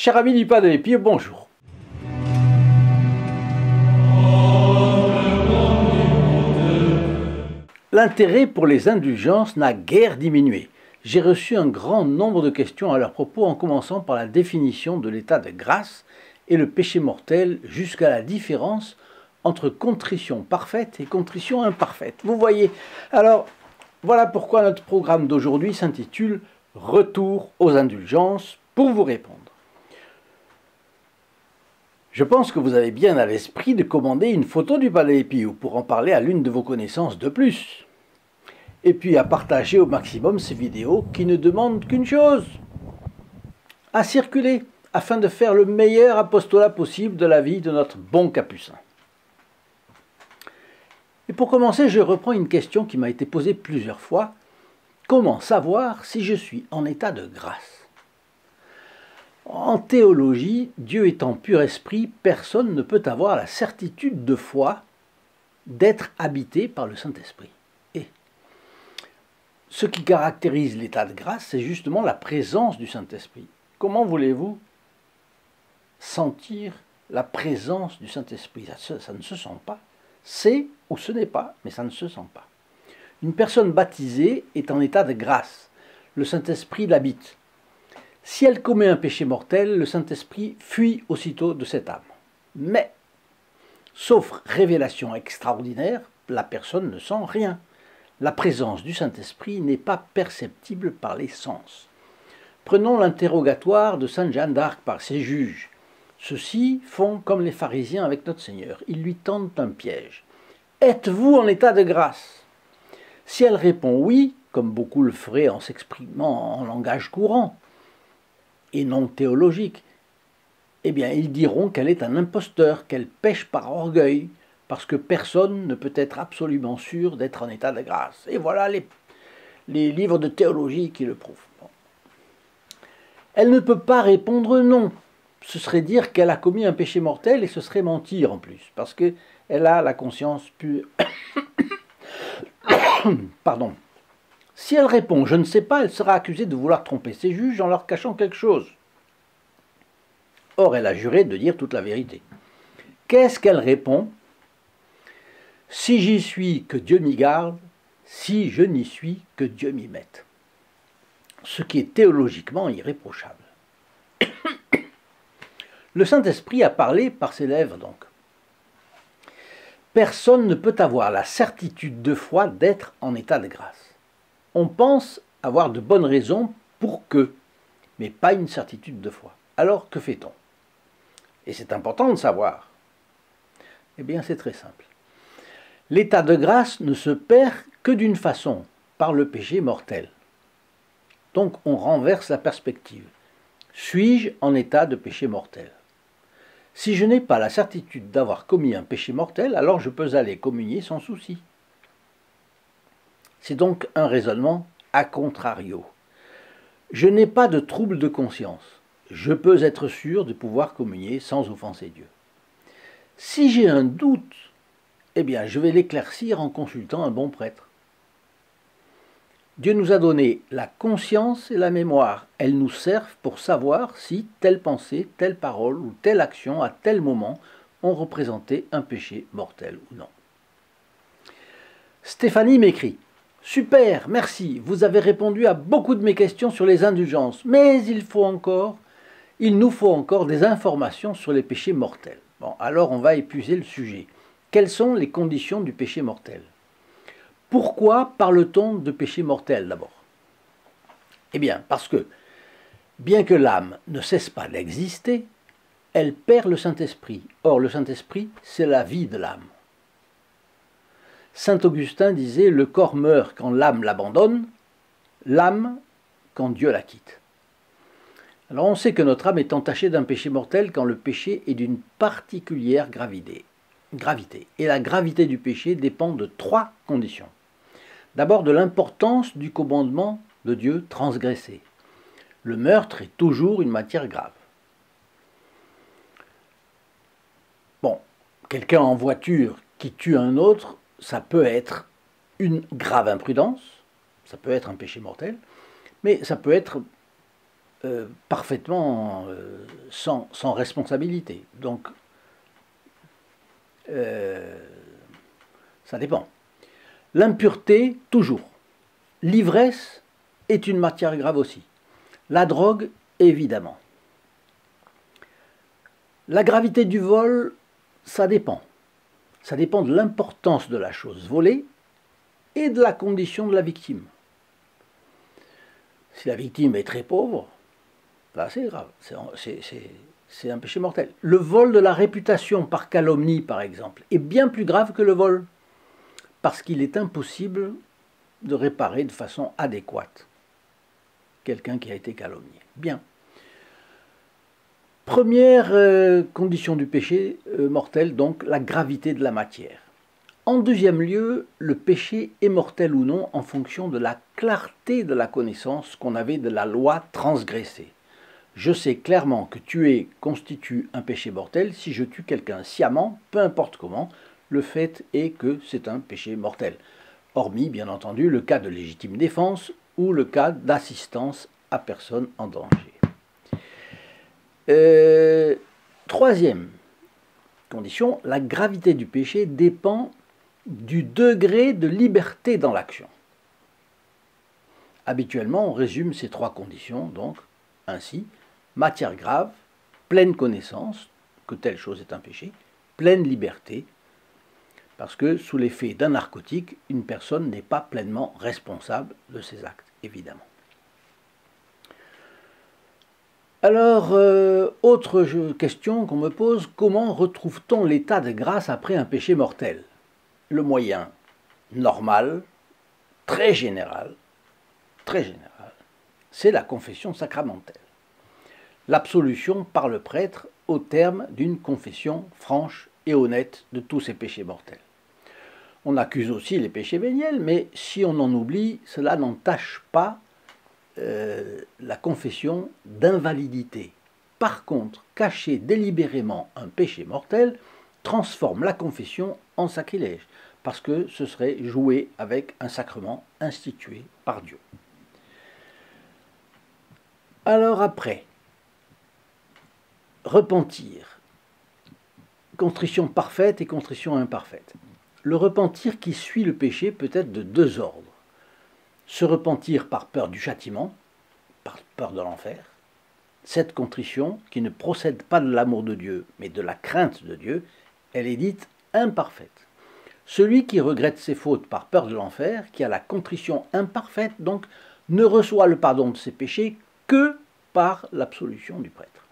Cher ami du Pas de l'Épée, bonjour. L'intérêt pour les indulgences n'a guère diminué. J'ai reçu un grand nombre de questions à leur propos, en commençant par la définition de l'état de grâce et le péché mortel, jusqu'à la différence entre contrition parfaite et contrition imparfaite. Vous voyez, alors voilà pourquoi notre programme d'aujourd'hui s'intitule « Retour aux indulgences » pour vous répondre. Je pense que vous avez bien à l'esprit de commander une photo du Palais Pio pour en parler à l'une de vos connaissances de plus. Et puis à partager au maximum ces vidéos qui ne demandent qu'une chose, à circuler, afin de faire le meilleur apostolat possible de la vie de notre bon Capucin. Et pour commencer, je reprends une question qui m'a été posée plusieurs fois. Comment savoir si je suis en état de grâce? En théologie, Dieu étant pur esprit, personne ne peut avoir la certitude de foi d'être habité par le Saint-Esprit. Et ce qui caractérise l'état de grâce, c'est justement la présence du Saint-Esprit. Comment voulez-vous sentir la présence du Saint-Esprit? Ça ne se sent pas. C'est ou ce n'est pas, mais ça ne se sent pas. Une personne baptisée est en état de grâce. Le Saint-Esprit l'habite. Si elle commet un péché mortel, le Saint-Esprit fuit aussitôt de cette âme. Mais, sauf révélation extraordinaire, la personne ne sent rien. La présence du Saint-Esprit n'est pas perceptible par les sens. Prenons l'interrogatoire de Sainte Jeanne d'Arc par ses juges. Ceux-ci font comme les pharisiens avec notre Seigneur. Ils lui tendent un piège. « Êtes-vous en état de grâce ?» Si elle répond oui, comme beaucoup le feraient en s'exprimant en langage courant et non théologique, eh bien ils diront qu'elle est un imposteur, qu'elle pêche par orgueil, parce que personne ne peut être absolument sûr d'être en état de grâce. Et voilà les livres de théologie qui le prouvent. Bon. Elle ne peut pas répondre non. Ce serait dire qu'elle a commis un péché mortel et ce serait mentir en plus, parce qu'elle a la conscience pure. Pardon. Si elle répond « je ne sais pas », elle sera accusée de vouloir tromper ses juges en leur cachant quelque chose. Or, elle a juré de dire toute la vérité. Qu'est-ce qu'elle répond? « Si j'y suis, que Dieu m'y garde, si je n'y suis, que Dieu m'y mette. » Ce qui est théologiquement irréprochable. Le Saint-Esprit a parlé par ses lèvres, donc. Personne ne peut avoir la certitude de foi d'être en état de grâce. On pense avoir de bonnes raisons pour que, mais pas une certitude de foi. Alors, que fait-on? Et c'est important de savoir. Eh bien, c'est très simple. L'état de grâce ne se perd que d'une façon, par le péché mortel. Donc, on renverse la perspective. Suis-je en état de péché mortel? Si je n'ai pas la certitude d'avoir commis un péché mortel, alors je peux aller communier sans souci. C'est donc un raisonnement a contrario. Je n'ai pas de trouble de conscience. Je peux être sûr de pouvoir communier sans offenser Dieu. Si j'ai un doute, eh bien, je vais l'éclaircir en consultant un bon prêtre. Dieu nous a donné la conscience et la mémoire. Elles nous servent pour savoir si telle pensée, telle parole ou telle action à tel moment ont représenté un péché mortel ou non. Stéphanie m'écrit « Super, merci, vous avez répondu à beaucoup de mes questions sur les indulgences, mais il nous faut encore des informations sur les péchés mortels. » Bon, alors on va épuiser le sujet. Quelles sont les conditions du péché mortel? Pourquoi parle-t-on de péché mortel d'abord? Eh bien, parce que, bien que l'âme ne cesse pas d'exister, elle perd le Saint-Esprit. Or, le Saint-Esprit, c'est la vie de l'âme. Saint Augustin disait « Le corps meurt quand l'âme l'abandonne, l'âme quand Dieu la quitte ». Alors, on sait que notre âme est entachée d'un péché mortel quand le péché est d'une particulière gravité. Et la gravité du péché dépend de 3 conditions. D'abord, de l'importance du commandement de Dieu transgressé. Le meurtre est toujours une matière grave. Bon, quelqu'un en voiture qui tue un autre, ça peut être une grave imprudence, ça peut être un péché mortel, mais ça peut être parfaitement sans responsabilité. Donc, ça dépend. L'impureté, toujours. L'ivresse est une matière grave aussi. La drogue, évidemment. La gravité du vol, ça dépend. Ça dépend de l'importance de la chose volée et de la condition de la victime. Si la victime est très pauvre, là c'est grave, c'est un péché mortel. Le vol de la réputation par calomnie, par exemple, est bien plus grave que le vol, parce qu'il est impossible de réparer de façon adéquate quelqu'un qui a été calomnié. Bien. Première condition du péché mortel, donc la gravité de la matière. En deuxième lieu, le péché est mortel ou non en fonction de la clarté de la connaissance qu'on avait de la loi transgressée. Je sais clairement que tuer constitue un péché mortel si je tue quelqu'un sciemment, peu importe comment, le fait est que c'est un péché mortel. Hormis, bien entendu, le cas de légitime défense ou le cas d'assistance à personne en danger. Troisième condition, la gravité du péché dépend du degré de liberté dans l'action. Habituellement, on résume ces trois conditions, donc, ainsi, matière grave, pleine connaissance que telle chose est un péché, pleine liberté, parce que sous l'effet d'un narcotique, une personne n'est pas pleinement responsable de ses actes, évidemment. Alors, autre question qu'on me pose, comment retrouve-t-on l'état de grâce après un péché mortel? Le moyen normal, très général, c'est la confession sacramentelle. L'absolution par le prêtre au terme d'une confession franche et honnête de tous ses péchés mortels. On accuse aussi les péchés véniels, mais si on en oublie, cela n'entache pas la confession d'invalidité. Par contre, cacher délibérément un péché mortel transforme la confession en sacrilège, parce que ce serait jouer avec un sacrement institué par Dieu. Alors après, repentir, contrition parfaite et contrition imparfaite. Le repentir qui suit le péché peut être de deux ordres. Se repentir par peur du châtiment, par peur de l'enfer. Cette contrition, qui ne procède pas de l'amour de Dieu, mais de la crainte de Dieu, elle est dite imparfaite. Celui qui regrette ses fautes par peur de l'enfer, qui a la contrition imparfaite, donc, ne reçoit le pardon de ses péchés que par l'absolution du prêtre.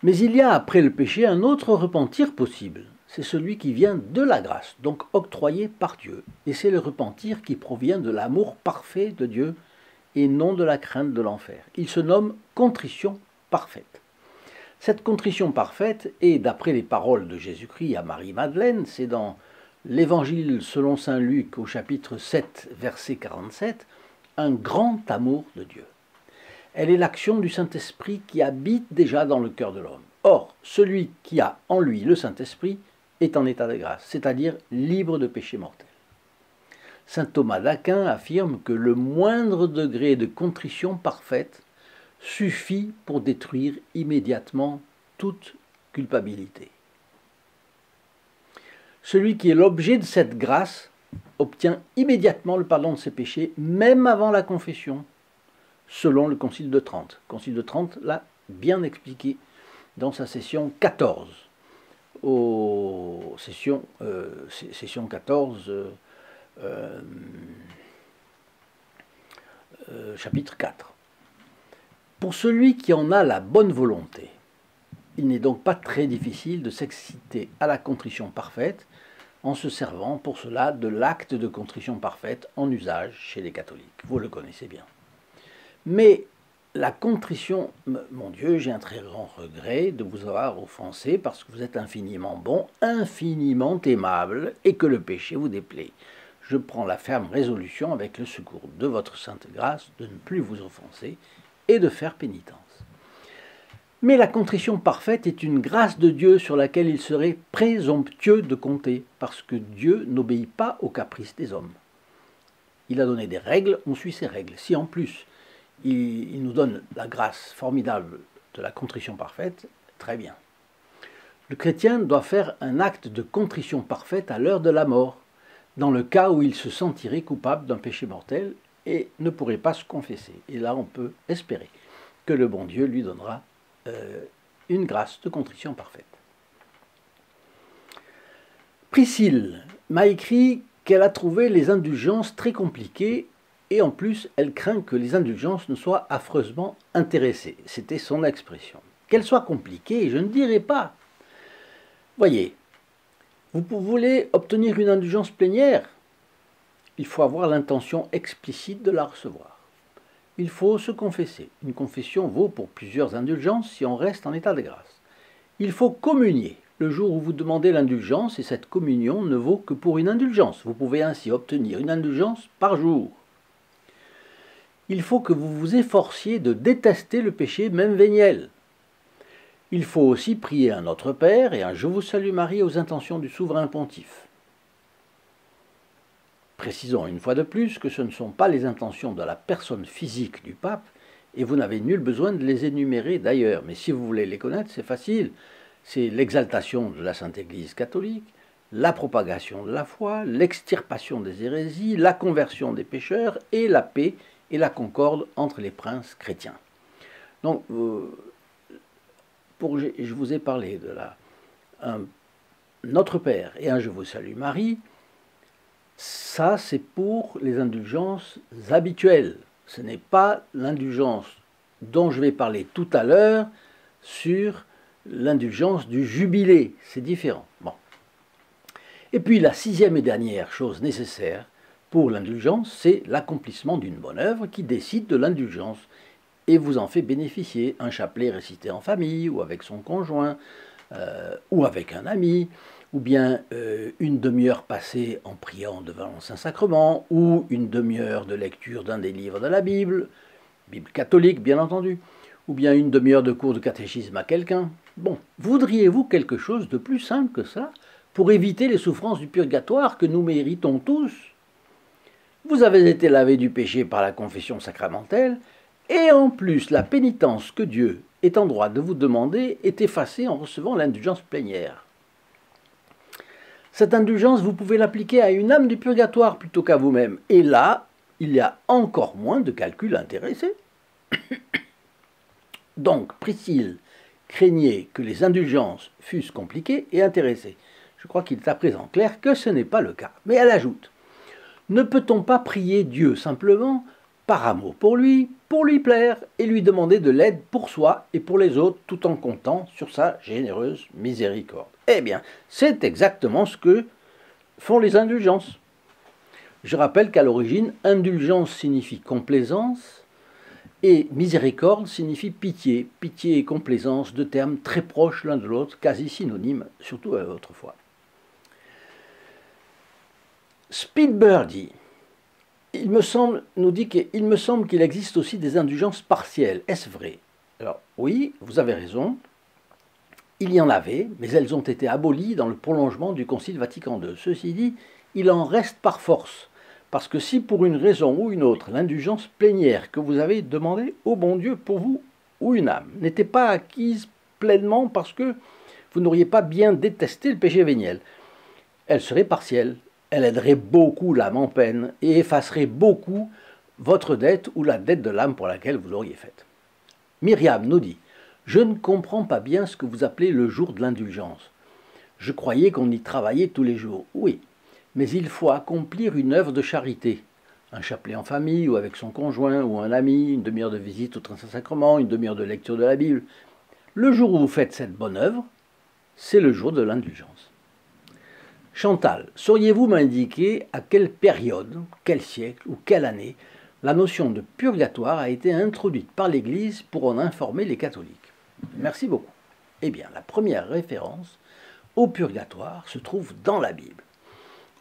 Mais il y a après le péché un autre repentir possible. C'est celui qui vient de la grâce, donc octroyé par Dieu. Et c'est le repentir qui provient de l'amour parfait de Dieu et non de la crainte de l'enfer. Il se nomme contrition parfaite. Cette contrition parfaite est, d'après les paroles de Jésus-Christ à Marie-Madeleine, c'est dans l'Évangile selon saint Luc au chapitre 7, verset 47, un grand amour de Dieu. Elle est l'action du Saint-Esprit qui habite déjà dans le cœur de l'homme. Or, celui qui a en lui le Saint-Esprit est en état de grâce, c'est-à-dire libre de péché mortel. Saint Thomas d'Aquin affirme que le moindre degré de contrition parfaite suffit pour détruire immédiatement toute culpabilité. Celui qui est l'objet de cette grâce obtient immédiatement le pardon de ses péchés, même avant la confession, selon le Concile de Trente. Le Concile de Trente l'a bien expliqué dans sa session 14. Session 14, chapitre 4. Pour celui qui en a la bonne volonté, il n'est donc pas très difficile de s'exciter à la contrition parfaite en se servant pour cela de l'acte de contrition parfaite en usage chez les catholiques. Vous le connaissez bien. Mais la contrition, mon Dieu, j'ai un très grand regret de vous avoir offensé parce que vous êtes infiniment bon, infiniment aimable et que le péché vous déplaît. Je prends la ferme résolution, avec le secours de votre sainte grâce, de ne plus vous offenser et de faire pénitence. Mais la contrition parfaite est une grâce de Dieu sur laquelle il serait présomptueux de compter, parce que Dieu n'obéit pas aux caprices des hommes. Il a donné des règles, on suit ces règles. Si en plus il nous donne la grâce formidable de la contrition parfaite, très bien. Le chrétien doit faire un acte de contrition parfaite à l'heure de la mort, dans le cas où il se sentirait coupable d'un péché mortel et ne pourrait pas se confesser. Et là, on peut espérer que le bon Dieu lui donnera une grâce de contrition parfaite. Priscille m'a écrit qu'elle a trouvé les indulgences très compliquées et en plus, elle craint que les indulgences ne soient affreusement intéressées. C'était son expression. Qu'elles soient compliquées, je ne dirais pas. Voyez, vous voulez obtenir une indulgence plénière, il faut avoir l'intention explicite de la recevoir. Il faut se confesser. Une confession vaut pour plusieurs indulgences si on reste en état de grâce. Il faut communier le jour où vous demandez l'indulgence et cette communion ne vaut que pour une indulgence. Vous pouvez ainsi obtenir une indulgence par jour. Il faut que vous vous efforciez de détester le péché même véniel. Il faut aussi prier un Notre Père et un Je vous salue Marie aux intentions du souverain pontife. Précisons une fois de plus que ce ne sont pas les intentions de la personne physique du pape et vous n'avez nul besoin de les énumérer d'ailleurs. Mais si vous voulez les connaître, c'est facile. C'est l'exaltation de la Sainte Église catholique, la propagation de la foi, l'extirpation des hérésies, la conversion des pécheurs et la paix et la concorde entre les princes chrétiens. Donc, je vous ai parlé de un Notre Père et un Je vous salue Marie. Ça, c'est pour les indulgences habituelles. Ce n'est pas l'indulgence dont je vais parler tout à l'heure sur l'indulgence du jubilé. C'est différent. Bon. Et puis, la sixième et dernière chose nécessaire pour l'indulgence, c'est l'accomplissement d'une bonne œuvre qui décide de l'indulgence et vous en fait bénéficier. Un chapelet récité en famille ou avec son conjoint ou avec un ami, ou bien une demi-heure passée en priant devant le Saint-Sacrement, ou une demi-heure de lecture d'un des livres de la Bible catholique bien entendu, ou bien une demi-heure de cours de catéchisme à quelqu'un. Bon, voudriez-vous quelque chose de plus simple que ça pour éviter les souffrances du purgatoire que nous méritons tous? Vous avez été lavé du péché par la confession sacramentelle, et en plus la pénitence que Dieu est en droit de vous demander est effacée en recevant l'indulgence plénière. Cette indulgence, vous pouvez l'appliquer à une âme du purgatoire plutôt qu'à vous-même. Et là, il y a encore moins de calculs intéressés. Donc, Priscille craignait que les indulgences fussent compliquées et intéressées. Je crois qu'il est à présent clair que ce n'est pas le cas. Mais elle ajoute, ne peut-on pas prier Dieu simplement par amour pour lui plaire et lui demander de l'aide pour soi et pour les autres tout en comptant sur sa généreuse miséricorde? Eh bien, c'est exactement ce que font les indulgences. Je rappelle qu'à l'origine, indulgence signifie complaisance et miséricorde signifie pitié. Pitié et complaisance, deux termes très proches l'un de l'autre, quasi synonymes, surtout autrefois. Speedbirdie nous dit qu'il me semble qu'il existe aussi des indulgences partielles. Est-ce vrai? Alors oui, vous avez raison. Il y en avait, mais elles ont été abolies dans le prolongement du Concile Vatican II. Ceci dit, il en reste par force. Parce que si pour une raison ou une autre, l'indulgence plénière que vous avez demandée au bon Dieu pour vous ou une âme n'était pas acquise pleinement parce que vous n'auriez pas bien détesté le péché véniel, elle serait partielle. Elle aiderait beaucoup l'âme en peine et effacerait beaucoup votre dette ou la dette de l'âme pour laquelle vous l'auriez faite. Myriam nous dit « Je ne comprends pas bien ce que vous appelez le jour de l'indulgence. Je croyais qu'on y travaillait tous les jours. Oui, mais il faut accomplir une œuvre de charité. Un chapelet en famille ou avec son conjoint ou un ami, une demi-heure de visite au Saint-Sacrement, une demi-heure de lecture de la Bible. Le jour où vous faites cette bonne œuvre, c'est le jour de l'indulgence. » Chantal, sauriez-vous m'indiquer à quelle période, quel siècle ou quelle année la notion de purgatoire a été introduite par l'Église pour en informer les catholiques? Merci beaucoup. Eh bien, la première référence au purgatoire se trouve dans la Bible,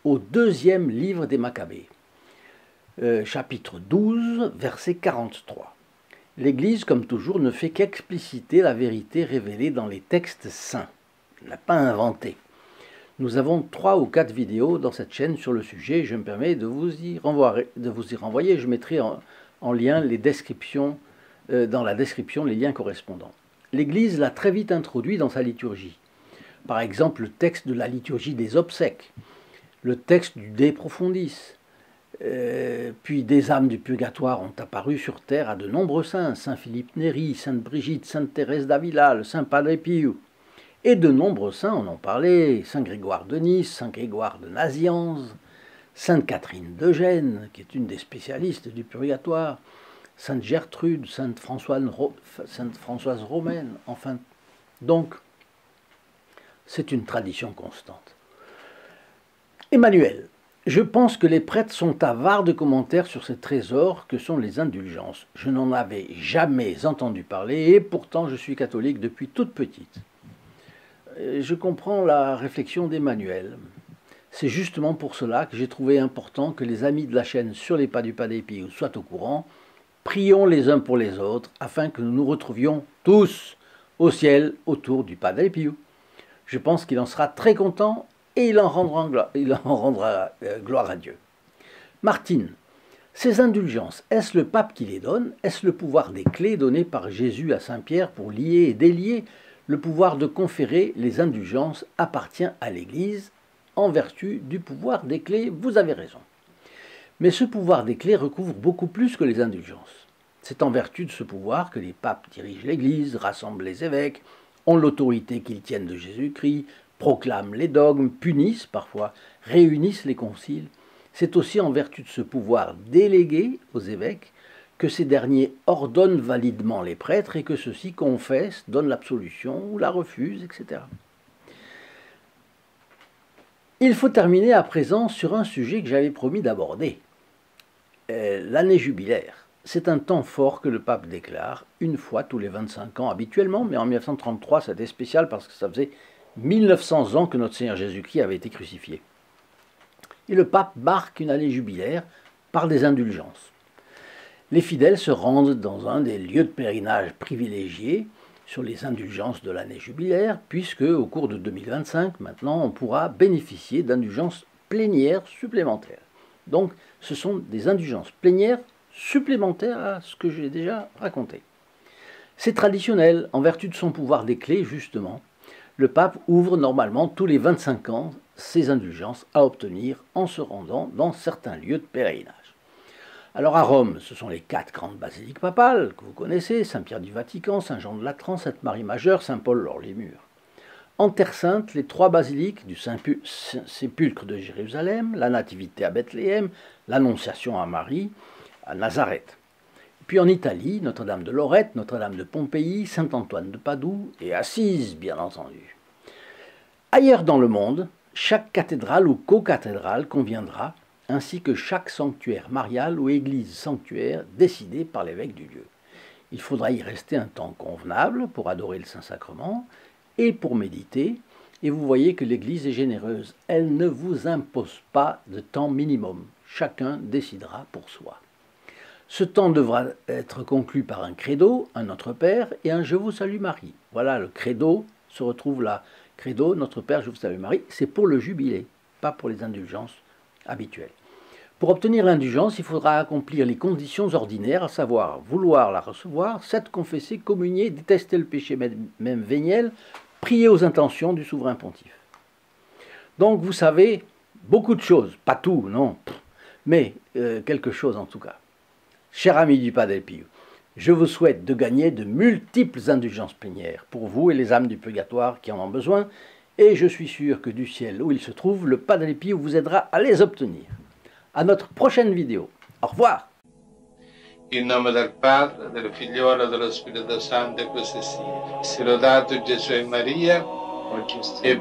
au deuxième livre des Maccabées, chapitre 12, verset 43. L'Église, comme toujours, ne fait qu'expliciter la vérité révélée dans les textes saints. Elle n'a pas inventé. Nous avons 3 ou 4 vidéos dans cette chaîne sur le sujet. Je me permets de vous y renvoyer. Je mettrai en lien dans la description les liens correspondants. L'Église l'a très vite introduit dans sa liturgie. Par exemple, le texte de la liturgie des obsèques, le texte du De Profundis, puis des âmes du purgatoire ont apparu sur terre à de nombreux saints, Saint Philippe Néri, Sainte Brigitte, Sainte Thérèse d'Avila, le Saint Padre Pio. Et de nombreux saints en ont parlé, Saint Grégoire de Nice, Saint Grégoire de Nazianze, Sainte Catherine d'Eugène, qui est une des spécialistes du purgatoire, Sainte Gertrude, Sainte Françoise Romaine, enfin. Donc, c'est une tradition constante. Emmanuel. Je pense que les prêtres sont avares de commentaires sur ces trésors que sont les indulgences. Je n'en avais jamais entendu parler et pourtant je suis catholique depuis toute petite. Je comprends la réflexion d'Emmanuel. C'est justement pour cela que j'ai trouvé important que les amis de la chaîne Sur les pas du Padre Pio soient au courant. Prions les uns pour les autres afin que nous nous retrouvions tous au ciel autour du Padre Pio. Je pense qu'il en sera très content et il en rendra gloire à Dieu. Martine, ces indulgences, est-ce le pape qui les donne? Est-ce le pouvoir des clés donné par Jésus à Saint Pierre pour lier et délier? Le pouvoir de conférer les indulgences appartient à l'Église en vertu du pouvoir des clés, vous avez raison. Mais ce pouvoir des clés recouvre beaucoup plus que les indulgences. C'est en vertu de ce pouvoir que les papes dirigent l'Église, rassemblent les évêques, ont l'autorité qu'ils tiennent de Jésus-Christ, proclament les dogmes, punissent parfois, réunissent les conciles. C'est aussi en vertu de ce pouvoir délégué aux évêques que ces derniers ordonnent validement les prêtres et que ceux-ci confessent, donnent l'absolution ou la refusent, etc. Il faut terminer à présent sur un sujet que j'avais promis d'aborder, l'année jubilaire. C'est un temps fort que le pape déclare, une fois tous les 25 ans habituellement, mais en 1933 c'était spécial parce que ça faisait 1900 ans que notre Seigneur Jésus-Christ avait été crucifié. Et le pape marque une année jubilaire par des indulgences. Les fidèles se rendent dans un des lieux de pèlerinage privilégiés sur les indulgences de l'année jubilaire, puisque au cours de 2025, maintenant, on pourra bénéficier d'indulgences plénières supplémentaires. Donc, ce sont des indulgences plénières supplémentaires à ce que j'ai déjà raconté. C'est traditionnel, en vertu de son pouvoir des clés, justement. Le pape ouvre normalement tous les 25 ans ces indulgences à obtenir en se rendant dans certains lieux de pèlerinage. Alors à Rome, ce sont les 4 grandes basiliques papales que vous connaissez, Saint-Pierre du Vatican, Saint-Jean de Latran, Sainte-Marie Majeure, Saint-Paul hors les murs. En Terre Sainte, les 3 basiliques du Saint-Sépulcre de Jérusalem, la Nativité à Bethléem, l'Annonciation à Marie, à Nazareth. Puis en Italie, Notre-Dame de Lorette, Notre-Dame de Pompéi, Saint-Antoine de Padoue et Assise, bien entendu. Ailleurs dans le monde, chaque cathédrale ou co-cathédrale conviendra, ainsi que chaque sanctuaire marial ou église sanctuaire décidé par l'évêque du lieu. Il faudra y rester un temps convenable pour adorer le Saint-Sacrement et pour méditer, et vous voyez que l'Église est généreuse. Elle ne vous impose pas de temps minimum. Chacun décidera pour soi. Ce temps devra être conclu par un credo, un Notre Père et un Je vous salue Marie. Voilà, le credo se retrouve là. Credo, Notre Père, Je vous salue Marie, c'est pour le jubilé, pas pour les indulgences habituelles. Pour obtenir l'indulgence, il faudra accomplir les conditions ordinaires, à savoir vouloir la recevoir, s'être confessé, communier, détester le péché même véniel, prier aux intentions du souverain pontife. Donc vous savez, beaucoup de choses, pas tout, non, mais quelque chose en tout cas. Cher ami du Padre Pio, je vous souhaite de gagner de multiples indulgences plénières pour vous et les âmes du purgatoire qui en ont besoin, et je suis sûr que du ciel où il se trouve, le Padre Pio vous aidera à les obtenir. À notre prochaine vidéo. Au revoir. In nome del Padre, del Figliolo e dello Spirito Santo, e così sia. Sia lodato Gesù e Maria, e